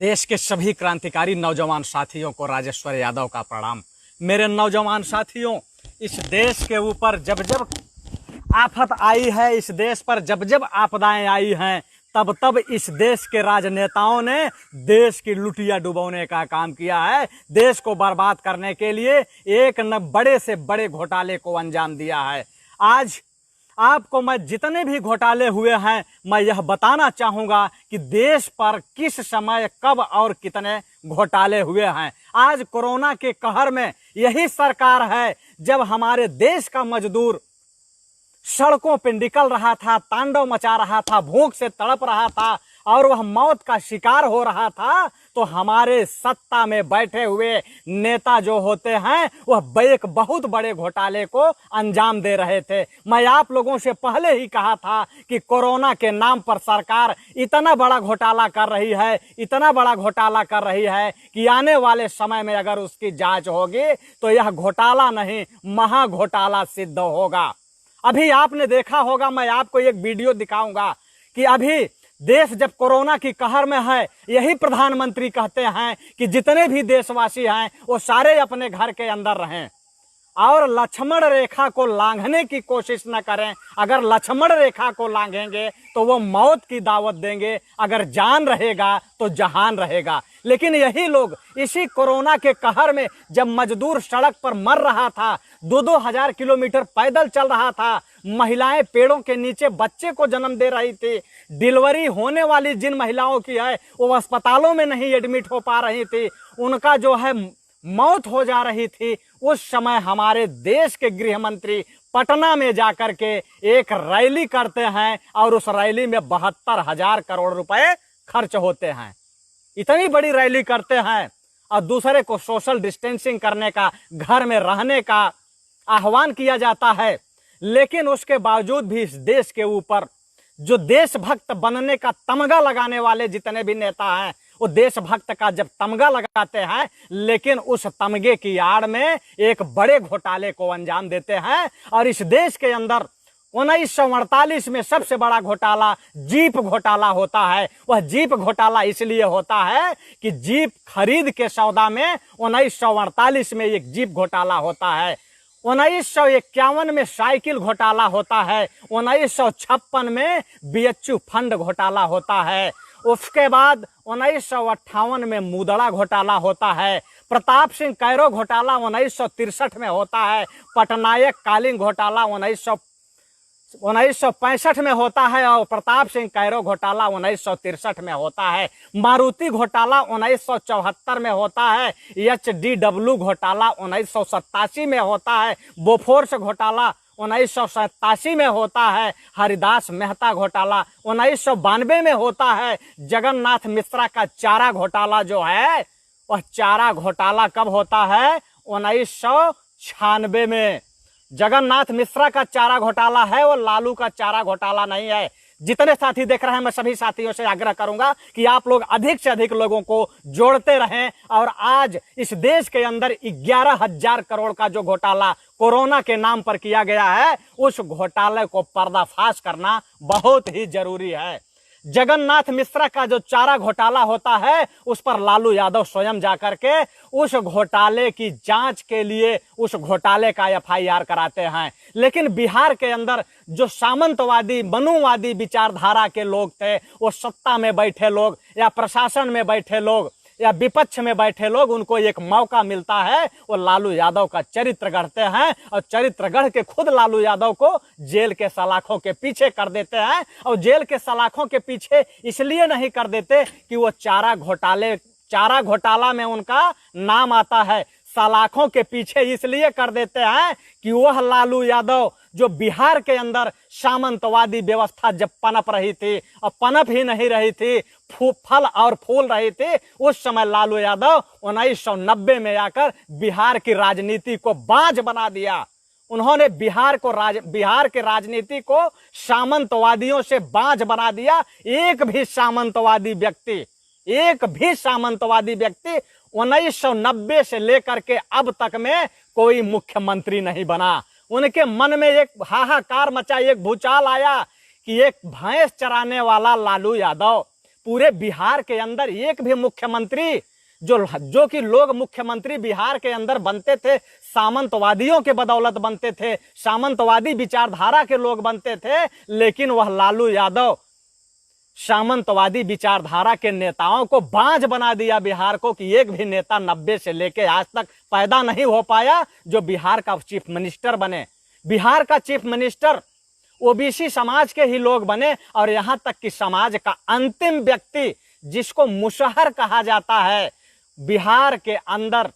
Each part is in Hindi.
देश के सभी क्रांतिकारी नौजवान साथियों को राजेश्वर यादव का प्रणाम। मेरे नौजवान साथियों, इस देश के ऊपर जब जब आफत आई है, इस देश पर जब जब आपदाएं आई हैं, तब तब इस देश के राजनेताओं ने देश की लुटिया डुबोने का काम किया है। देश को बर्बाद करने के लिए एक न बड़े से बड़े घोटाले को अंजाम दिया है। आज आपको मैं जितने भी घोटाले हुए हैं, मैं यह बताना चाहूंगा कि देश पर किस समय कब और कितने घोटाले हुए हैं। आज कोरोना के कहर में यही सरकार है, जब हमारे देश का मजदूर सड़कों पे निकल रहा था, तांडव मचा रहा था, भूख से तड़प रहा था और वह मौत का शिकार हो रहा था, तो हमारे सत्ता में बैठे हुए नेता जो होते हैं वह एक बहुत बड़े घोटाले को अंजाम दे रहे थे। मैं आप लोगों से पहले ही कहा था कि कोरोना के नाम पर सरकार इतना बड़ा घोटाला कर रही है, इतना बड़ा घोटाला कर रही है कि आने वाले समय में अगर उसकी जांच होगी तो यह घोटाला नहीं, महा घोटाला सिद्ध होगा। अभी आपने देखा होगा, मैं आपको एक वीडियो दिखाऊंगा कि अभी देश जब कोरोना की कहर में है, यही प्रधानमंत्री कहते हैं कि जितने भी देशवासी हैं वो सारे अपने घर के अंदर रहें और लक्ष्मण रेखा को लांघने की कोशिश न करें। अगर लक्ष्मण रेखा को लांघेंगे तो वो मौत की दावत देंगे, अगर जान रहेगा तो जहान रहेगा। लेकिन यही लोग इसी कोरोना के कहर में जब मजदूर सड़क पर मर रहा था, 2-2 हजार किलोमीटर पैदल चल रहा था, महिलाएं पेड़ों के नीचे बच्चे को जन्म दे रही थी, डिलीवरी होने वाली जिन महिलाओं की है वो अस्पतालों में नहीं एडमिट हो पा रही थी, उनका जो है मौत हो जा रही थी, उस समय हमारे देश के गृह मंत्री पटना में जाकर के एक रैली करते हैं और उस रैली में 72,000 करोड़ रुपए खर्च होते हैं। इतनी बड़ी रैली करते हैं और दूसरे को सोशल डिस्टेंसिंग करने का, घर में रहने का आह्वान किया जाता है। लेकिन उसके बावजूद भी इस देश के ऊपर जो देशभक्त बनने का तमगा लगाने वाले जितने भी नेता हैं, वो देशभक्त का जब तमगा लगाते हैं, लेकिन उस तमगे की आड़ में एक बड़े घोटाले को अंजाम देते हैं। और इस देश के अंदर 1948 में सबसे बड़ा घोटाला जीप घोटाला होता है। वह जीप घोटाला इसलिए होता है कि जीप खरीद के सौदा में 1948 में एक जीप घोटाला होता है, 1951 में साइकिल घोटाला होता है, 1956 में बीएचयू फंड घोटाला होता है, उसके बाद 1958 में मुदड़ा घोटाला होता है, प्रताप सिंह कैरो घोटाला 1963 में होता है, पटनायक कालीन घोटाला 1965 में होता है और प्रताप सिंह कैरो घोटाला 1963 में होता है, मारुति घोटाला 1974 में होता है, एचडीडब्ल्यू घोटाला 1987 में होता है, बोफोर्स घोटाला 1987 में होता है, हरिदास मेहता घोटाला 1992 में होता है, जगन्नाथ मिश्रा का चारा घोटाला जो है वह चारा घोटाला कब होता है? 1996 में। जगन्नाथ मिश्रा का चारा घोटाला है, वो लालू का चारा घोटाला नहीं है। जितने साथी देख रहे हैं, मैं सभी साथियों से आग्रह करूंगा कि आप लोग अधिक से अधिक लोगों को जोड़ते रहें और आज इस देश के अंदर 11,000 करोड़ का जो घोटाला कोरोना के नाम पर किया गया है, उस घोटाले को पर्दाफाश करना बहुत ही जरूरी है। जगन्नाथ मिश्रा का जो चारा घोटाला होता है, उस पर लालू यादव स्वयं जाकर के उस घोटाले की जांच के लिए उस घोटाले का एफआईआर कराते हैं। लेकिन बिहार के अंदर जो सामंतवादी मनुवादी विचारधारा के लोग थे, वो सत्ता में बैठे लोग या प्रशासन में बैठे लोग या विपक्ष में बैठे लोग, उनको एक मौका मिलता है, वो लालू यादव का चरित्र गढ़ते हैं और चरित्र गढ़ के खुद लालू यादव को जेल के सलाखों के पीछे कर देते हैं। और जेल के सलाखों के पीछे इसलिए नहीं कर देते कि वो चारा घोटाला में उनका नाम आता है, सलाखों के पीछे इसलिए कर देते हैं कि वह लालू यादव जो बिहार के अंदर सामंतवादी व्यवस्था जब पनप रही थी और पनप ही नहीं रही थी, फल और फूल रही थी, उस समय लालू यादव 1990 में आकर बिहार की राजनीति को बांझ बना दिया। उन्होंने बिहार के राजनीति को सामंतवादियों से बांझ बना दिया। एक भी सामंतवादी व्यक्ति 1990 से लेकर के अब तक में कोई मुख्यमंत्री नहीं बना। उनके मन में एक हाहाकार मचा, एक भूचाल आया कि एक भैंस चराने वाला लालू यादव पूरे बिहार के अंदर एक भी मुख्यमंत्री जो कि लोग मुख्यमंत्री बिहार के अंदर बनते थे सामंतवादियों के बदौलत बनते थे, सामंतवादी विचारधारा के लोग बनते थे, लेकिन वह लालू यादव सामंतवादी विचारधारा के नेताओं को बांझ बना दिया बिहार को, कि एक भी नेता 90 से लेके आज तक पैदा नहीं हो पाया जो बिहार का चीफ मिनिस्टर बने। बिहार का चीफ मिनिस्टर ओबीसी समाज के ही लोग बने, और यहां तक कि समाज का अंतिम व्यक्ति जिसको मुशहर कहा जाता है बिहार के अंदर,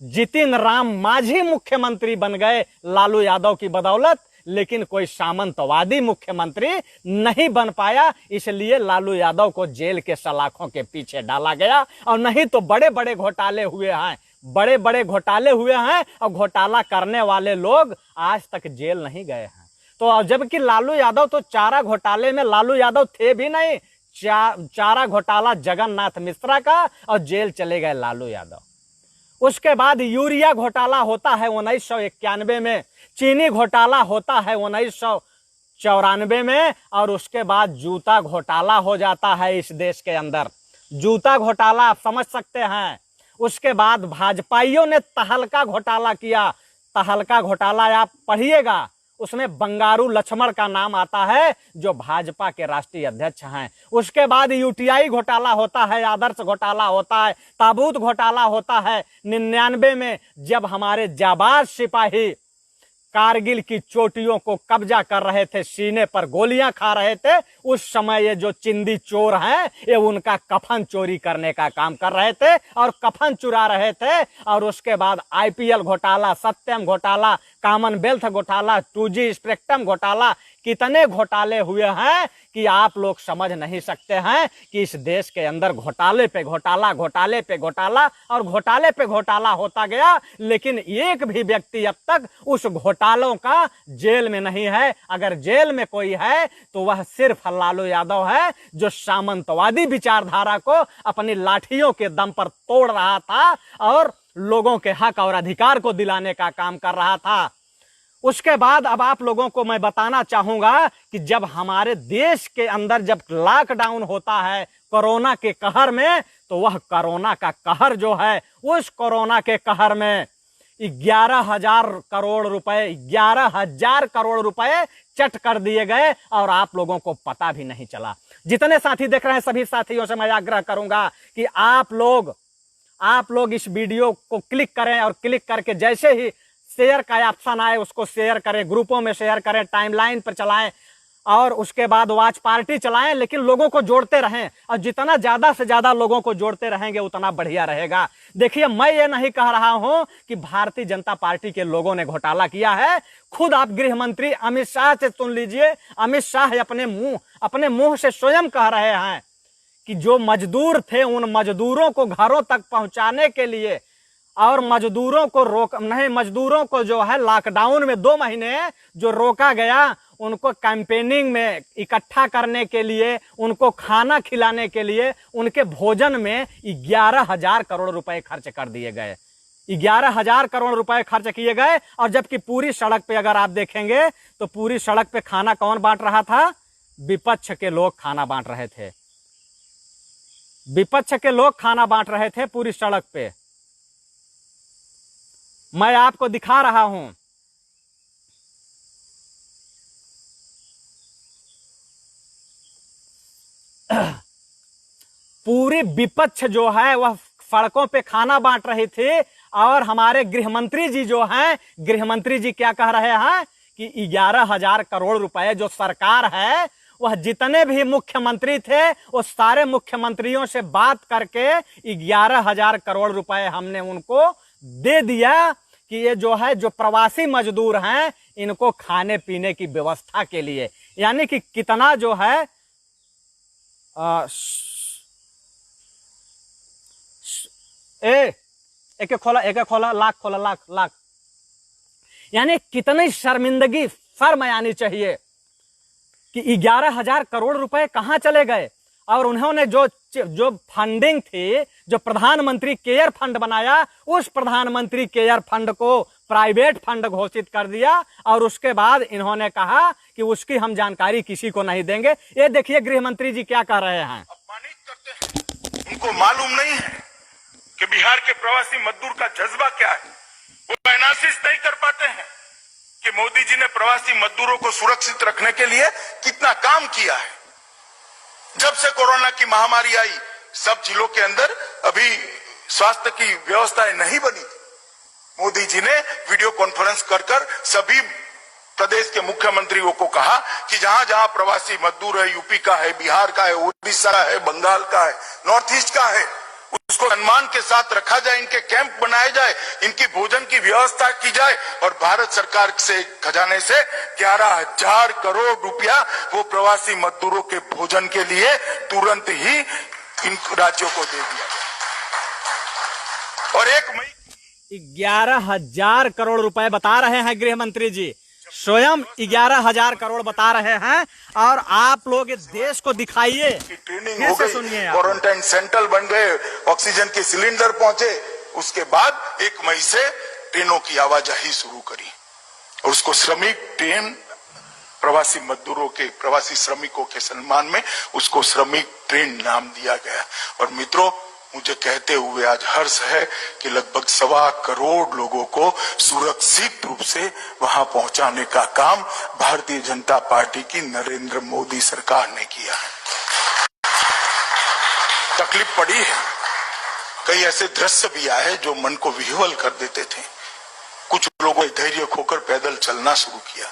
जितिन राम मांझी मुख्यमंत्री बन गए लालू यादव की बदौलत, लेकिन कोई सामंतवादी मुख्यमंत्री नहीं बन पाया। इसलिए लालू यादव को जेल के सलाखों के पीछे डाला गया, और नहीं तो बड़े बड़े घोटाले हुए हैं, बड़े बड़े घोटाले हुए हैं, और घोटाला करने वाले लोग आज तक जेल नहीं गए हैं। तो जबकि लालू यादव तो चारा घोटाले में लालू यादव थे भी नहीं, चारा घोटाला जगन्नाथ मिश्रा का, और जेल चले गए लालू यादव। उसके बाद यूरिया घोटाला होता है 1991 में, चीनी घोटाला होता है 1994 में, और उसके बाद जूता घोटाला हो जाता है इस देश के अंदर। जूता घोटाला आप समझ सकते हैं। उसके बाद भाजपाइयों ने तहलका घोटाला किया। तहलका घोटाला आप पढ़िएगा, उसमें बंगारू लक्ष्मण का नाम आता है जो भाजपा के राष्ट्रीय अध्यक्ष हैं। उसके बाद यूटीआई घोटाला होता है, आदर्श घोटाला होता है, ताबूत घोटाला होता है 99 में, जब हमारे जाबाज सिपाही कारगिल की चोटियों को कब्जा कर रहे थे, सीने पर गोलियां खा रहे थे। उस समय ये जो चिंदी चोर हैं ये उनका कफन चोरी करने का काम कर रहे थे और कफन चुरा रहे थे। और उसके बाद आईपीएल घोटाला, सत्यम घोटाला, कॉमनवेल्थ घोटाला, 2G स्पेक्ट्रम घोटाला, कितने घोटाले हुए हैं कि आप लोग समझ नहीं सकते हैं कि इस देश के अंदर घोटाले पे घोटाला, घोटाले पे घोटाला और घोटाले पे घोटाला होता गया। लेकिन एक भी व्यक्ति अब तक उस घोटालों का जेल में नहीं है। अगर जेल में कोई है तो वह सिर्फ लालू यादव है, जो सामंतवादी विचारधारा को अपनी लाठियों के दम पर तोड़ रहा था और लोगों के हक और अधिकार को दिलाने का काम कर रहा था। उसके बाद अब आप लोगों को मैं बताना चाहूंगा कि जब हमारे देश के अंदर जब लॉकडाउन होता है कोरोना के कहर में, तो वह कोरोना का कहर जो है, उस कोरोना के कहर में 11,000 करोड़ रुपए, 11,000 करोड़ रुपए चट कर दिए गए और आप लोगों को पता भी नहीं चला। जितने साथी देख रहे हैं सभी साथियों से मैं आग्रह करूंगा कि आप लोग इस वीडियो को क्लिक करें और क्लिक करके जैसे ही शेयर का ऑप्शन आए उसको शेयर करें, ग्रुपों में शेयर करें, टाइमलाइन पर चलाएं और उसके बाद वॉच पार्टी चलाएं। लेकिन लोगों को जोड़ते रहें और जितना ज्यादा से ज्यादा लोगों को जोड़ते रहेंगे उतना बढ़िया रहेगा। देखिए, मैं ये नहीं कह रहा हूं कि भारतीय जनता पार्टी के लोगों ने घोटाला किया है। खुद आप गृह मंत्री अमित शाह से सुन लीजिए, अमित शाह अपने मुंह से स्वयं कह रहे हैं कि जो मजदूर थे उन मजदूरों को घरों तक पहुंचाने के लिए और मजदूरों को जो है लॉकडाउन में 2 महीने जो रोका गया, उनको कैंपेनिंग में इकट्ठा करने के लिए, उनको खाना खिलाने के लिए, उनके भोजन में 11,000 करोड़ रुपए खर्च कर दिए गए। 11,000 करोड़ रुपए खर्च किए गए। और जबकि पूरी सड़क पे अगर आप देखेंगे तो पूरी सड़क पे खाना कौन बांट रहा था? विपक्ष के लोग खाना बांट रहे थे। विपक्ष के लोग खाना बांट रहे थे पूरी सड़क पे। मैं आपको दिखा रहा हूं, पूरी विपक्ष जो है वह सड़कों पे खाना बांट रही थी। और हमारे गृहमंत्री जी जो हैं, गृहमंत्री जी क्या कह रहे हैं कि 11,000 करोड़ रुपए जो सरकार है, वह जितने भी मुख्यमंत्री थे वो सारे मुख्यमंत्रियों से बात करके 11,000 करोड़ रुपए हमने उनको दे दिया कि ये जो है, जो प्रवासी मजदूर हैं, इनको खाने पीने की व्यवस्था के लिए। यानी कि कितना जो है एक खोला लाख यानी कितनी शर्मिंदगी, शर्म आनी चाहिए कि 11,000 करोड़ रुपए कहां चले गए। और उन्होंने जो फंडिंग थी, जो प्रधानमंत्री केयर फंड बनाया, उस प्रधानमंत्री केयर फंड को प्राइवेट फंड घोषित कर दिया। और उसके बाद इन्होंने कहा कि उसकी हम जानकारी किसी को नहीं देंगे। ये देखिए गृह मंत्री जी क्या कह रहे हैं। उनको मालूम नहीं है कि बिहार के प्रवासी मजदूर का जज्बा क्या है। वो एनालिसिस नहीं कर पाते हैं कि मोदी जी ने प्रवासी मजदूरों को सुरक्षित रखने के लिए कितना काम किया है। जब से कोरोना की महामारी आई, सब जिलों के अंदर अभी स्वास्थ्य की व्यवस्थाएं नहीं बनी थी। मोदी जी ने वीडियो कॉन्फ्रेंस कर सभी प्रदेश के मुख्यमंत्रियों को कहा कि जहां जहां प्रवासी मजदूर है, यूपी का है, बिहार का है, उड़ीसा का है, बंगाल का है, नॉर्थ ईस्ट का है, उसको सम्मान के साथ रखा जाए, इनके कैंप बनाए जाए, इनकी भोजन की व्यवस्था की जाए और भारत सरकार से खजाने से 11,000 करोड़ रुपया वो प्रवासी मजदूरों के भोजन के लिए तुरंत ही इन राज्यों को दे दिया और 1 मई 11,000 करोड़ रुपए बता रहे हैं गृह मंत्री जी, स्वयं 11,000 करोड़ बता रहे हैं। और आप लोग इस देश को दिखाइए, ट्रेनिंग हो गई, क्वारंटाइन सेंटर बन गए, ऑक्सीजन के सिलेंडर पहुंचे। उसके बाद 1 मई से ट्रेनों की आवाजाही शुरू करी और उसको श्रमिक ट्रेन, प्रवासी मजदूरों के, प्रवासी श्रमिकों के सम्मान में उसको श्रमिक ट्रेन नाम दिया गया। और मित्रों, मुझे कहते हुए आज हर्ष है कि लगभग 1.25 करोड़ लोगों को सुरक्षित रूप से वहां पहुंचाने का काम भारतीय जनता पार्टी की नरेंद्र मोदी सरकार ने किया है। तकलीफ पड़ी है, कई ऐसे दृश्य भी आए जो मन को विह्वल कर देते थे। कुछ लोगों ने धैर्य खोकर पैदल चलना शुरू किया,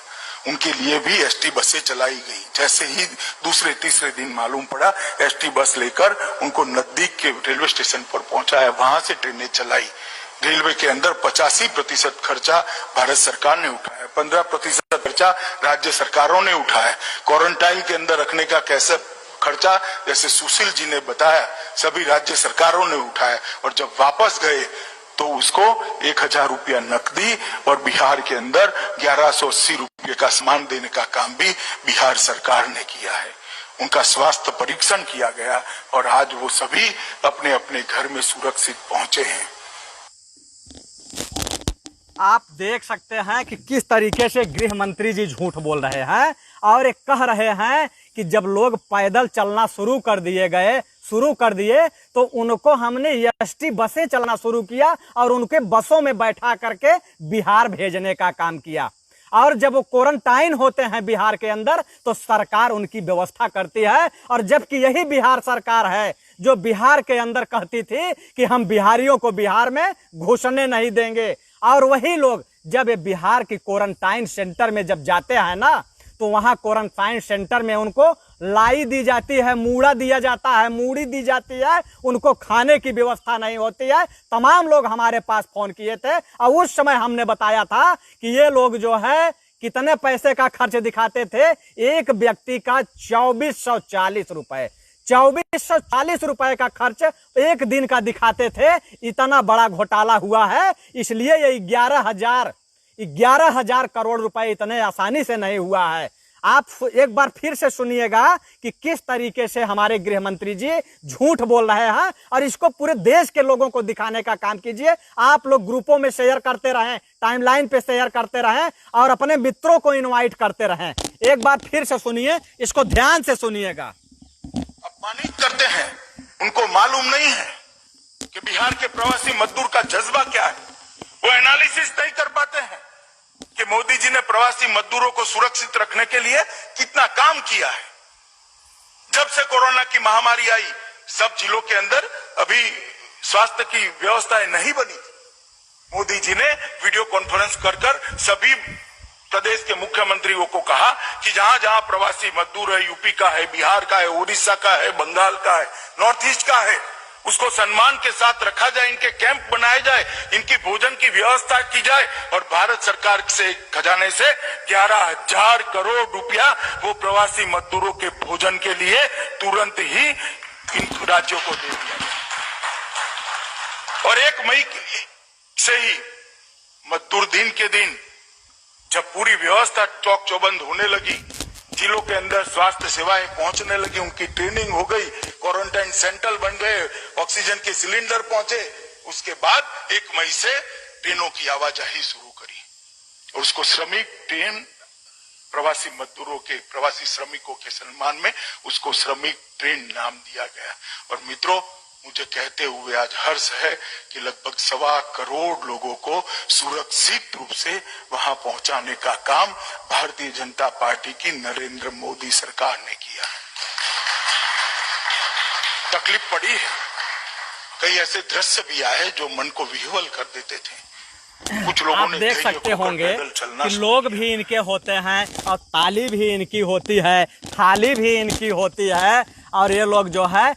उनके लिए भी एसटी बसें चलाई गई। जैसे ही दूसरे तीसरे दिन मालूम पड़ा, एसटी बस लेकर उनको नजदीक के रेलवे स्टेशन पर पहुंचाया, वहां से ट्रेनें चलाई। रेलवे के अंदर 85% खर्चा भारत सरकार ने उठाया, 15% खर्चा राज्य सरकारों ने उठाया। क्वारंटाइन के अंदर रखने का कैसे खर्चा, जैसे सुशील जी ने बताया, सभी राज्य सरकारों ने उठाया। और जब वापस गए तो उसको 1,000 रुपया नकदी और बिहार के अंदर 1180 रुपये का सामान देने का काम भी बिहार सरकार ने किया है। उनका स्वास्थ्य परीक्षण किया गया और आज वो सभी अपने अपने घर में सुरक्षित पहुंचे हैं। आप देख सकते हैं कि किस तरीके से गृह मंत्री जी झूठ बोल रहे हैं और एक कह रहे हैं कि जब लोग पैदल चलना शुरू कर दिए तो उनको हमने एसटी बसें चलना शुरू किया और उनके बसों में बैठा करके बिहार भेजने का काम किया। और जब वो क्वारंटाइन होते हैं बिहार के अंदर तो सरकार उनकी व्यवस्था करती है। और जबकि यही बिहार सरकार है जो बिहार के अंदर कहती थी कि हम बिहारियों को बिहार में घुसने नहीं देंगे, और वही लोग जब ये बिहार की क्वारंटाइन सेंटर में जब जाते हैं ना, तो वहां क्वारंटाइन सेंटर में उनको लाई दी जाती है, मूड़ा दिया जाता है, मूड़ी दी जाती है, उनको खाने की व्यवस्था नहीं होती है। तमाम लोग हमारे पास फोन किए थे और उस समय हमने बताया था कि ये लोग जो है कितने पैसे का खर्च दिखाते थे, एक व्यक्ति का 2440 रुपए, 2440 रुपए का खर्च एक दिन का दिखाते थे। इतना बड़ा घोटाला हुआ है, इसलिए ये 11,000 करोड़ रुपए इतने आसानी से नहीं हुआ है। आप एक बार फिर से सुनिएगा कि किस तरीके से हमारे गृह मंत्री जी झूठ बोल रहे हैं और इसको पूरे देश के लोगों को दिखाने का काम कीजिए। आप लोग ग्रुपों में शेयर करते रहें, टाइमलाइन पे शेयर करते रहें और अपने मित्रों को इनवाइट करते रहें। एक बार फिर से सुनिए, इसको ध्यान से सुनिएगा। अपमानित करते हैं, उनको मालूम नहीं है कि बिहार के प्रवासी मजदूर का जज्बा क्या है। वो एनालिसिस नहीं कर पाते हैं कि मोदी जी ने प्रवासी मजदूरों को सुरक्षित रखने के लिए कितना काम किया है। जब से कोरोना की महामारी आई, सब जिलों के अंदर अभी स्वास्थ्य की व्यवस्थाएं नहीं बनी थी। मोदी जी ने वीडियो कॉन्फ्रेंस कर सभी प्रदेश के मुख्यमंत्रियों को कहा कि जहां जहां प्रवासी मजदूर है, यूपी का है, बिहार का है, उड़ीसा का है, बंगाल का है, नॉर्थ ईस्ट का है, उसको सम्मान के साथ रखा जाए, इनके कैंप बनाए जाए, इनकी भोजन की व्यवस्था की जाए और भारत सरकार से खजाने से 11,000 करोड़ रुपया वो प्रवासी मजदूरों के भोजन के लिए तुरंत ही इन राज्यों को दे दिया। और 1 मई से ही मजदूर दिन के दिन जब पूरी व्यवस्था चौक चौबंद होने लगी, जिलों के अंदर स्वास्थ्य सेवाएं पहुंचने लगी, उनकी ट्रेनिंग हो गई, क्वारंटाइन सेंटर बन गए, ऑक्सीजन के सिलेंडर पहुंचे, उसके बाद 1 मई से ट्रेनों की आवाजाही शुरू करी और उसको श्रमिक ट्रेन, प्रवासी मजदूरों के, प्रवासी श्रमिकों के सम्मान में उसको श्रमिक ट्रेन नाम दिया गया। और मित्रों, मुझे कहते हुए आज हर्ष है कि लगभग 1.25 करोड़ लोगों को सुरक्षित रूप से वहां पहुंचाने का काम भारतीय जनता पार्टी की नरेंद्र मोदी सरकार ने किया है। तकलीफ पड़ी है, कई ऐसे दृश्य भी आए जो मन को विह्वल कर देते थे। कुछ लोगों आप ने देख सकते होंगे कि लोग भी इनके होते हैं और ताली भी इनकी होती है, थाली भी इनकी होती है, और ये लोग जो है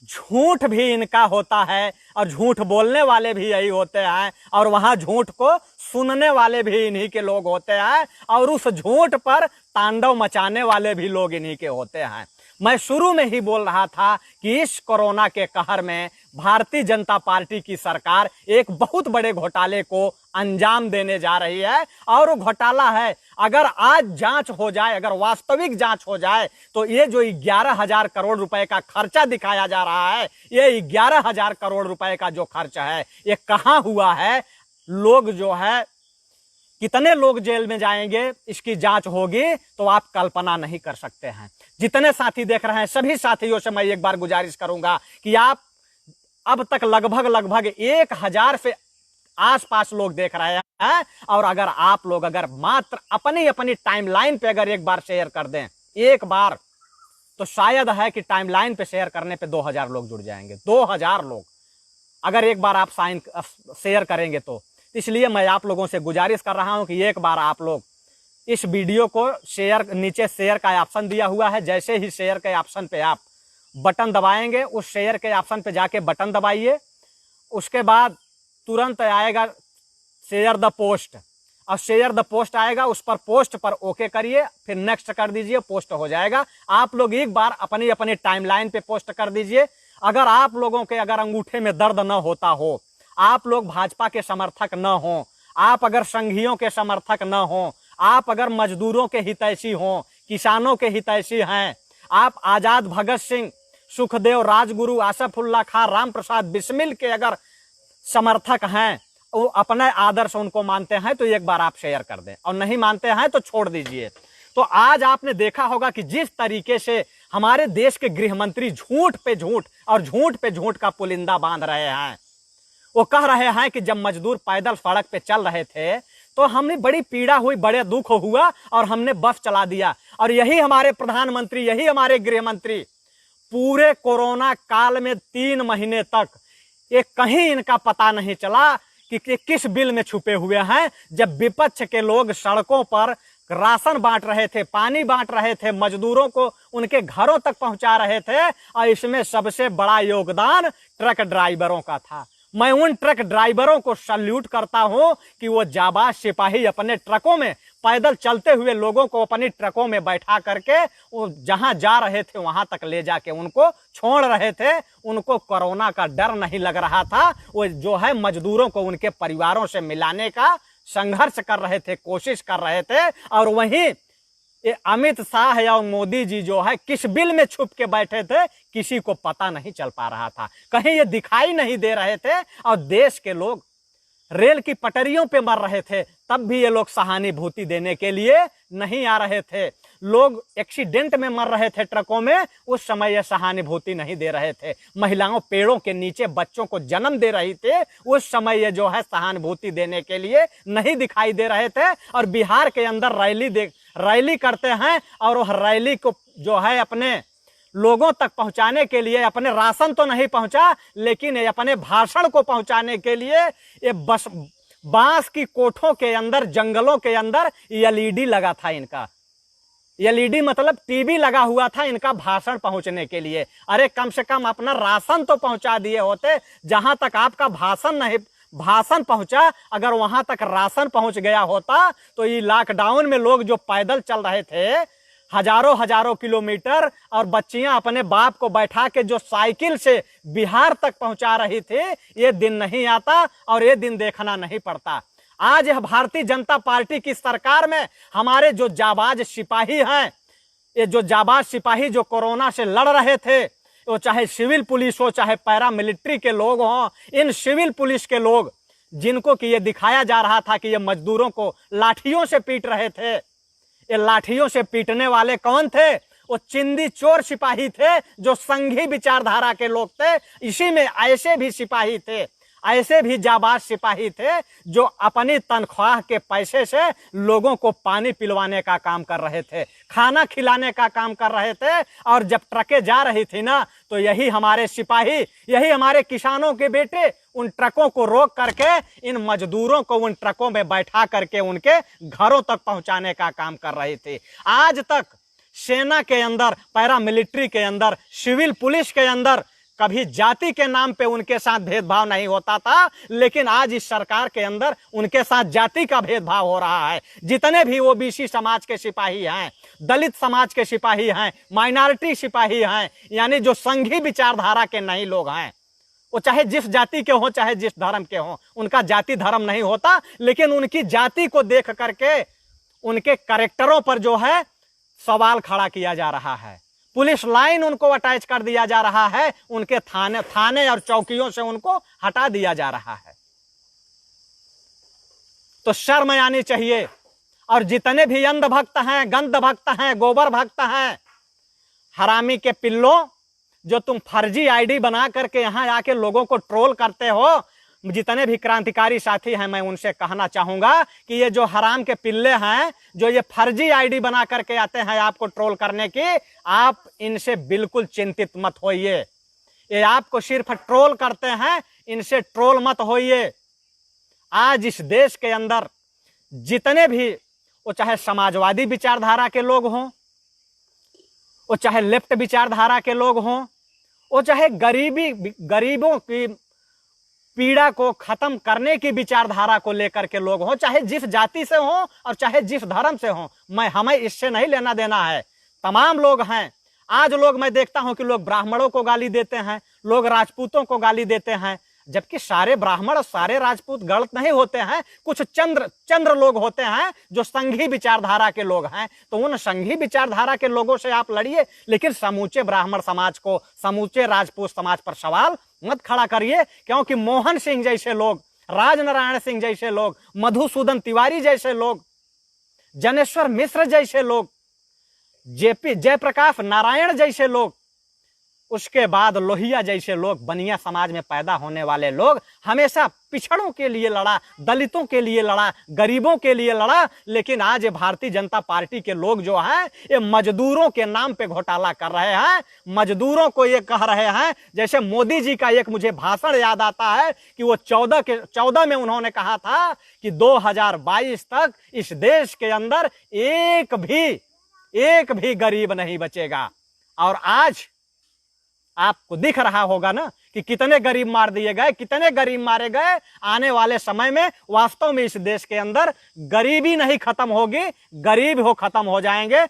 झूठ भी इनका होता है और झूठ बोलने वाले भी यही होते हैं, और वहां झूठ को सुनने वाले भी इन्हीं के लोग होते हैं, और उस झूठ पर तांडव मचाने वाले भी लोग इन्हीं के होते हैं। मैं शुरू में ही बोल रहा था कि इस कोरोना के कहर में भारतीय जनता पार्टी की सरकार एक बहुत बड़े घोटाले को अंजाम देने जा रही है, और वो घोटाला है, अगर आज जांच हो जाए, अगर वास्तविक जांच हो जाए, तो ये जो 11,000 करोड़ रुपए का खर्चा दिखाया जा रहा है, ये 11,000 करोड़ रुपए का जो खर्च है, ये कहां हुआ है, लोग जो है कितने लोग जेल में जाएंगे, इसकी जांच होगी तो आप कल्पना नहीं कर सकते हैं। जितने साथी देख रहे हैं सभी साथियों से मैं एक बार गुजारिश करूंगा कि आप अब तक लगभग 1,000 से आसपास लोग देख रहे हैं, और अगर मात्र अपनी टाइमलाइन पे अगर एक बार शेयर कर दें, एक बार, तो शायद है कि टाइमलाइन पे शेयर करने पे 2,000 लोग जुड़ जाएंगे। 2,000 लोग अगर एक बार आप शेयर करेंगे तो इसलिए मैं आप लोगों से गुजारिश कर रहा हूं कि एक बार आप लोग इस वीडियो को शेयर, नीचे शेयर का ऑप्शन दिया हुआ है, जैसे ही शेयर के ऑप्शन पे आप बटन दबाएंगे, उस शेयर के ऑप्शन पे जाके बटन दबाइए, उसके बाद तुरंत आएगा शेयर द पोस्ट, और शेयर द पोस्ट आएगा, उस पर पोस्ट पर ओके करिए, फिर नेक्स्ट कर दीजिए, पोस्ट हो जाएगा। आप लोग एक बार अपनी टाइमलाइन पे पोस्ट कर दीजिए। अगर आप लोगों के अगर अंगूठे में दर्द न होता हो, आप लोग भाजपा के समर्थक न हो, आप अगर संघियों के समर्थक न हो, आप अगर मजदूरों के हितैषी हो, किसानों के हितैषी हैं, आप आजाद भगत सिंह, सुखदेव, राजगुरु, आसफुल्ला खां, राम प्रसाद बिस्मिल के अगर समर्थक हैं, वो अपने आदर्श उनको मानते हैं, तो एक बार आप शेयर कर दें, और नहीं मानते हैं तो छोड़ दीजिए। तो आज आपने देखा होगा कि जिस तरीके से हमारे देश के गृह मंत्री झूठ पे झूठ और झूठ पे झूठ का पुलिंदा बांध रहे हैं। वो कह रहे हैं कि जब मजदूर पैदल सड़क पे चल रहे थे तो हमने बड़ी पीड़ा हुई, बड़े दुख हुआ, और हमने बस चला दिया। और यही हमारे प्रधानमंत्री, यही हमारे गृह मंत्री पूरे कोरोना काल में 3 महीने तक ये कहीं इनका पता नहीं चला कि किस बिल में छुपे हुए हैं। जब विपक्ष के लोग सड़कों पर राशन बांट रहे थे, पानी बांट रहे थे, मजदूरों को उनके घरों तक पहुंचा रहे थे, और इसमें सबसे बड़ा योगदान ट्रक ड्राइवरों का था। मैं उन ट्रक ड्राइवरों को सल्यूट करता हूं कि वो जाबाज सिपाही अपने ट्रकों में पैदल चलते हुए लोगों को अपनी ट्रकों में बैठा करके वो जहां जा रहे थे वहां तक ले जाके उनको छोड़ रहे थे। उनको कोरोना का डर नहीं लग रहा था। वो जो है मजदूरों को उनके परिवारों से मिलाने का संघर्ष कर रहे थे, कोशिश कर रहे थे। और वहीं ये अमित शाह या मोदी जी जो है किस बिल में छुप के बैठे थे, किसी को पता नहीं चल पा रहा था, कहीं ये दिखाई नहीं दे रहे थे। और देश के लोग रेल की पटरियों पे मर रहे थे, तब भी ये लोग सहानुभूति देने के लिए नहीं आ रहे थे। लोग एक्सीडेंट में मर रहे थे ट्रकों में, उस समय ये सहानुभूति नहीं दे रहे थे। महिलाओं पेड़ों के नीचे बच्चों को जन्म दे रही थी, उस समय ये जो है सहानुभूति देने के लिए नहीं दिखाई दे रहे थे। और बिहार के अंदर रैली करते हैं, और वह रैली को जो है अपने लोगों तक पहुंचाने के लिए, अपने राशन तो नहीं पहुंचा, लेकिन अपने भाषण को पहुंचाने के लिए ये बांस की कोठों के अंदर, जंगलों के अंदर एलईडी लगा था इनका। एलईडी मतलब टीवी लगा हुआ था इनका भाषण पहुंचने के लिए। अरे कम से कम अपना राशन तो पहुंचा दिए होते। जहां तक आपका भाषण पहुंचा, अगर वहां तक राशन पहुंच गया होता तो ये लॉकडाउन में लोग जो पैदल चल रहे थे हजारों किलोमीटर, और बच्चियां अपने बाप को बैठा के जो साइकिल से बिहार तक पहुंचा रही थी, ये दिन नहीं आता और ये दिन देखना नहीं पड़ता। आज यह भारतीय जनता पार्टी की सरकार में हमारे जो जाबाज सिपाही हैं, ये जो जाबाज सिपाही जो कोरोना से लड़ रहे थे, वो चाहे सिविल पुलिस हो, चाहे पैरामिलिट्री के लोग हों, इन सिविल पुलिस के लोग जिनको कि ये दिखाया जा रहा था कि ये मजदूरों को लाठियों से पीट रहे थे, ये लाठियों से पीटने वाले कौन थे? वो चिंदी चोर सिपाही थे जो संघी विचारधारा के लोग थे। इसी में ऐसे भी सिपाही थे, ऐसे भी जाबाज सिपाही थे जो अपनी तनख्वाह के पैसे से लोगों को पानी पिलवाने का काम कर रहे थे, खाना खिलाने का काम कर रहे थे। और जब ट्रकें जा रही थी ना, तो यही हमारे सिपाही, यही हमारे किसानों के बेटे उन ट्रकों को रोक करके इन मजदूरों को उन ट्रकों में बैठा करके उनके घरों तक पहुंचाने का काम कर रहे थे। आज तक सेना के अंदर, पैरामिलिट्री के अंदर, सिविल पुलिस के अंदर कभी जाति के नाम पे उनके साथ भेदभाव नहीं होता था, लेकिन आज इस सरकार के अंदर उनके साथ जाति का भेदभाव हो रहा है। जितने भी ओबीसी समाज के सिपाही हैं, दलित समाज के सिपाही हैं, माइनॉरिटी सिपाही हैं, यानी जो संघी विचारधारा के नहीं लोग हैं, वो चाहे जिस जाति के हों, चाहे जिस धर्म के हों, उनका जाति धर्म नहीं होता, लेकिन उनकी जाति को देख करके उनके कैरेक्टरों पर जो है सवाल खड़ा किया जा रहा है। पुलिस लाइन उनको अटैच कर दिया जा रहा है, उनके थाने और चौकियों से उनको हटा दिया जा रहा है। तो शर्म आनी चाहिए। और जितने भी अंध भक्त हैं, गंध भक्त हैं, गोबर भक्त हैं, हरामी के पिल्लों, जो तुम फर्जी आईडी बना करके यहां आके लोगों को ट्रोल करते हो, जितने भी क्रांतिकारी साथी हैं, मैं उनसे कहना चाहूंगा कि ये जो हराम के पिल्ले हैं, जो ये फर्जी आईडी बना करके आते हैं आपको ट्रोल करने की, आप इनसे बिल्कुल चिंतित मत होइए। ये आपको सिर्फ ट्रोल करते हैं, इनसे ट्रोल मत होइए। आज इस देश के अंदर जितने भी, वो चाहे समाजवादी विचारधारा के लोग हों, वो चाहे लेफ्ट विचारधारा के लोग हों, वो चाहे गरीबों की पीड़ा को खत्म करने की विचारधारा को लेकर के लोग हों, चाहे जिस जाति से हों और चाहे जिस धर्म से हों, हमें इससे नहीं लेना देना है। तमाम लोग हैं। आज मैं देखता हूं कि लोग ब्राह्मणों को गाली देते हैं, लोग राजपूतों को गाली देते हैं, जबकि सारे ब्राह्मण और सारे राजपूत गलत नहीं होते हैं। कुछ चंद्र लोग होते हैं जो संघी विचारधारा के लोग हैं, तो उन संघी विचारधारा के लोगों से आप लड़िए, लेकिन समूचे ब्राह्मण समाज को, समूचे राजपूत समाज पर सवाल मत खड़ा करिए। क्योंकि मोहन सिंह जैसे लोग, राजनारायण सिंह जैसे लोग, मधुसूदन तिवारी जैसे लोग, जनेश्वर मिश्र जैसे लोग, जेपी जयप्रकाश नारायण जैसे लोग, उसके बाद लोहिया जैसे लोग, बनिया समाज में पैदा होने वाले लोग हमेशा पिछड़ों के लिए लड़ा, दलितों के लिए लड़ा, गरीबों के लिए लड़ा। लेकिन आज ये भारतीय जनता पार्टी के लोग जो हैं, ये मजदूरों के नाम पे घोटाला कर रहे हैं। मजदूरों को ये कह रहे हैं, जैसे मोदी जी का एक मुझे भाषण याद आता है कि वो 14 में उन्होंने कहा था कि 2022 तक इस देश के अंदर एक भी गरीब नहीं बचेगा। और आज आपको दिख रहा होगा ना कि कितने गरीब मार दिए गए, कितने गरीब मारे गए। आने वाले समय में वास्तव में इस देश के अंदर गरीबी नहीं खत्म होगी, गरीब हो खत्म हो जाएंगे।